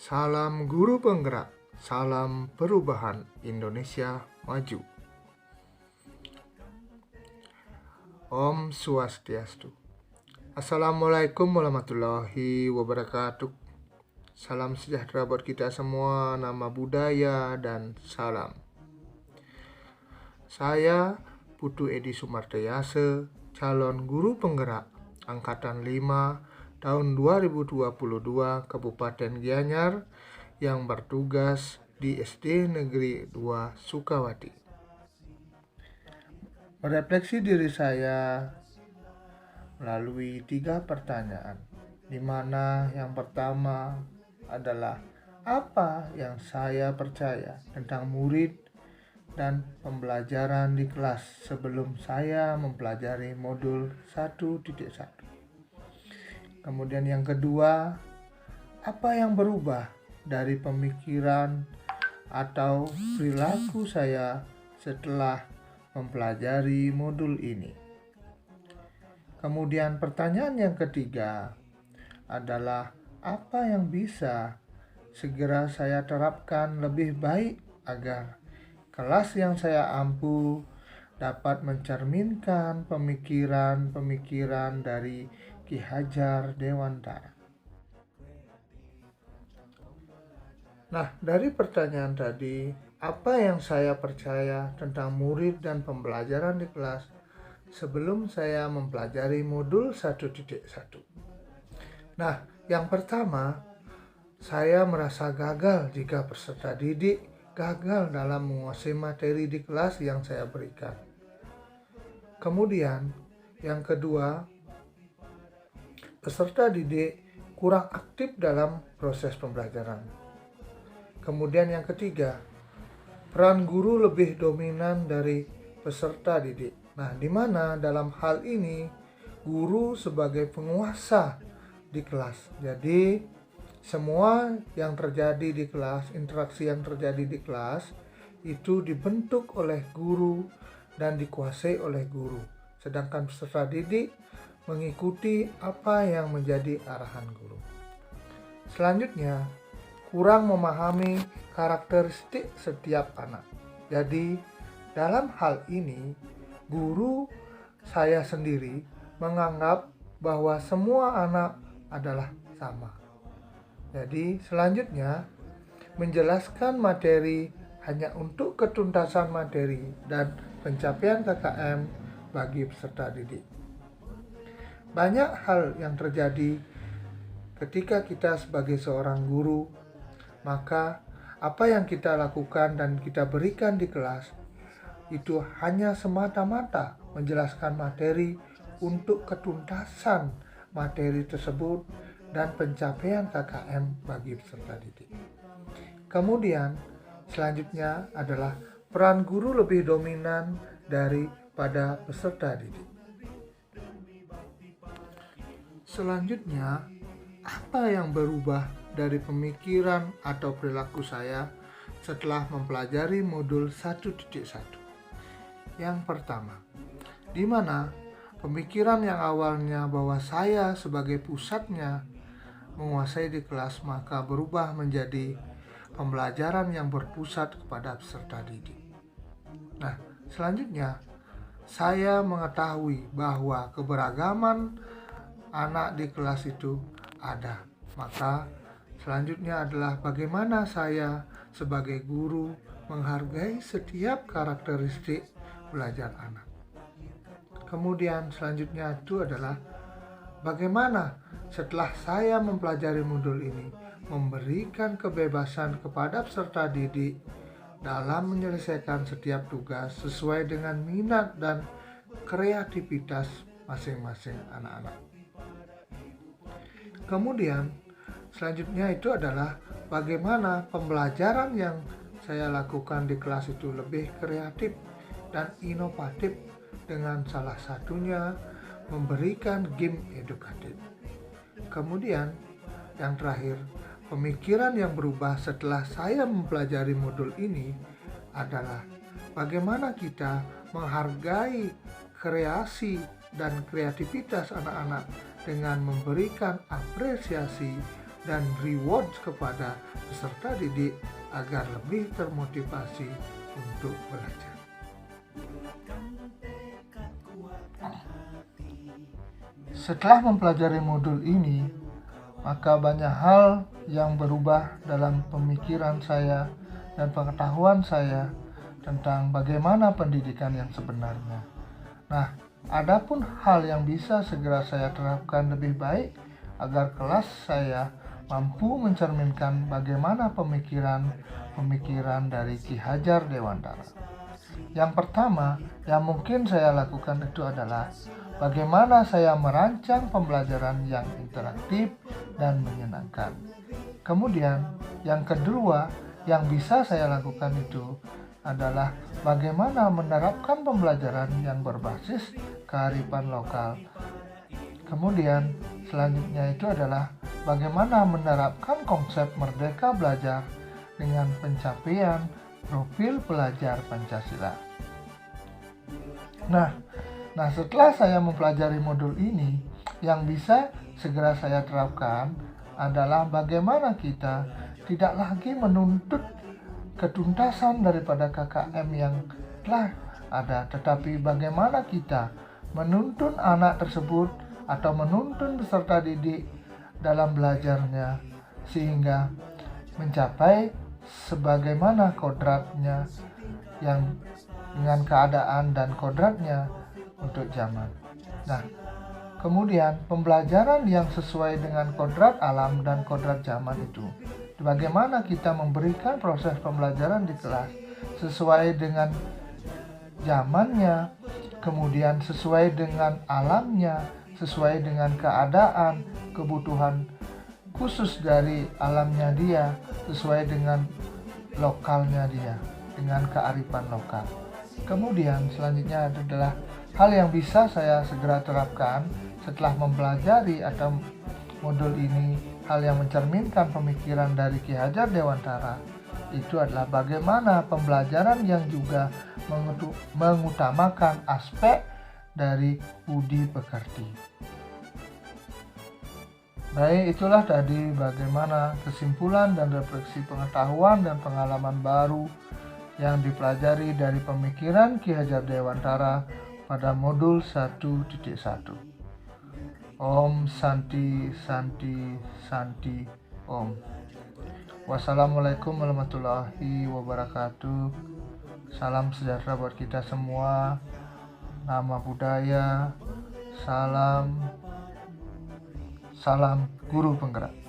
Salam guru penggerak, salam perubahan Indonesia maju. Om Swastiastu. Assalamualaikum warahmatullahi wabarakatuh. Salam sejahtera buat kita semua, nama budaya dan salam. Saya Putu Edi Sumartayase, calon guru penggerak Angkatan 5 tahun 2022 Kabupaten Gianyar yang bertugas di SD Negeri 2 Sukawati. Merefleksi diri saya melalui 3 pertanyaan, di mana yang pertama adalah apa yang saya percaya tentang murid dan pembelajaran di kelas sebelum saya mempelajari modul 1.1. Kemudian yang kedua, apa yang berubah dari pemikiran atau perilaku saya setelah mempelajari modul ini. Kemudian pertanyaan yang ketiga adalah apa yang bisa segera saya terapkan lebih baik agar kelas yang saya ampu dapat mencerminkan pemikiran-pemikiran dari Ki Hajar Dewantara. Nah, dari pertanyaan tadi, apa yang saya percaya tentang murid dan pembelajaran di kelas sebelum saya mempelajari modul 1.1. Nah, yang pertama, saya merasa gagal jika peserta didik gagal dalam menguasai materi di kelas yang saya berikan. Kemudian, yang kedua, peserta didik kurang aktif dalam proses pembelajaran. Kemudian yang ketiga, peran guru lebih dominan dari peserta didik. Nah, di mana dalam hal ini guru sebagai penguasa di kelas. Jadi, semua yang terjadi di kelas, interaksi yang terjadi di kelas itu dibentuk oleh guru dan dikuasai oleh guru. Sedangkan peserta didik mengikuti apa yang menjadi arahan guru. Selanjutnya, kurang memahami karakteristik setiap anak. Jadi, dalam hal ini, guru saya sendiri menganggap bahwa semua anak adalah sama. Jadi, selanjutnya, menjelaskan materi hanya untuk ketuntasan materi dan pencapaian KKM bagi peserta didik. Banyak hal yang terjadi ketika kita sebagai seorang guru, maka apa yang kita lakukan dan kita berikan di kelas itu hanya semata-mata menjelaskan materi untuk ketuntasan materi tersebut dan pencapaian KKM bagi peserta didik. Kemudian selanjutnya adalah peran guru lebih dominan daripada peserta didik. Selanjutnya, apa yang berubah dari pemikiran atau perilaku saya setelah mempelajari modul 1.1? Yang pertama, di mana pemikiran yang awalnya bahwa saya sebagai pusatnya menguasai di kelas maka berubah menjadi pembelajaran yang berpusat kepada peserta didik. Nah, selanjutnya saya mengetahui bahwa keberagaman anak di kelas itu ada. Maka selanjutnya adalah bagaimana saya sebagai guru menghargai setiap karakteristik belajar anak. Kemudian selanjutnya itu adalah bagaimana setelah saya mempelajari modul ini memberikan kebebasan kepada peserta didik dalam menyelesaikan setiap tugas sesuai dengan minat dan kreativitas masing-masing anak-anak. Kemudian selanjutnya itu adalah bagaimana pembelajaran yang saya lakukan di kelas itu lebih kreatif dan inovatif dengan salah satunya memberikan game edukatif. Kemudian yang terakhir, pemikiran yang berubah setelah saya mempelajari modul ini adalah bagaimana kita menghargai kreasi dan kreativitas anak-anak dengan memberikan apresiasi dan reward kepada peserta didik agar lebih termotivasi untuk belajar. Setelah mempelajari modul ini, maka banyak hal yang berubah dalam pemikiran saya dan pengetahuan saya tentang bagaimana pendidikan yang sebenarnya. Nah, adapun hal yang bisa segera saya terapkan lebih baik agar kelas saya mampu mencerminkan bagaimana pemikiran dari Ki Hajar Dewantara. Yang pertama yang mungkin saya lakukan itu adalah bagaimana saya merancang pembelajaran yang interaktif dan menyenangkan. Kemudian yang kedua yang bisa saya lakukan itu adalah bagaimana menerapkan pembelajaran yang berbasis kearifan lokal. Kemudian selanjutnya itu adalah bagaimana menerapkan konsep merdeka belajar dengan pencapaian profil pelajar Pancasila. Nah, setelah saya mempelajari modul ini, yang bisa segera saya terapkan adalah bagaimana kita tidak lagi menuntut ketuntasan daripada KKM yang telah ada, tetapi bagaimana kita menuntun anak tersebut atau menuntun peserta didik dalam belajarnya sehingga mencapai sebagaimana kodratnya yang dengan keadaan dan kodratnya untuk zaman. Nah, kemudian pembelajaran yang sesuai dengan kodrat alam dan kodrat zaman itu, bagaimana kita memberikan proses pembelajaran di kelas sesuai dengan zamannya, kemudian sesuai dengan alamnya, sesuai dengan keadaan, kebutuhan khusus dari alamnya dia, sesuai dengan lokalnya dia, dengan kearifan lokal. Kemudian selanjutnya adalah hal yang bisa saya segera terapkan setelah mempelajari atau modul ini, hal yang mencerminkan pemikiran dari Ki Hajar Dewantara itu adalah bagaimana pembelajaran yang juga mengutamakan aspek dari budi pekerti. Baik, itulah tadi bagaimana kesimpulan dan refleksi pengetahuan dan pengalaman baru yang dipelajari dari pemikiran Ki Hajar Dewantara pada modul 1.1. Om Santi Santi Santi Om. Wassalamualaikum warahmatullahi wabarakatuh. Salam sejahtera buat kita semua. Nama budaya. Salam guru penggerak.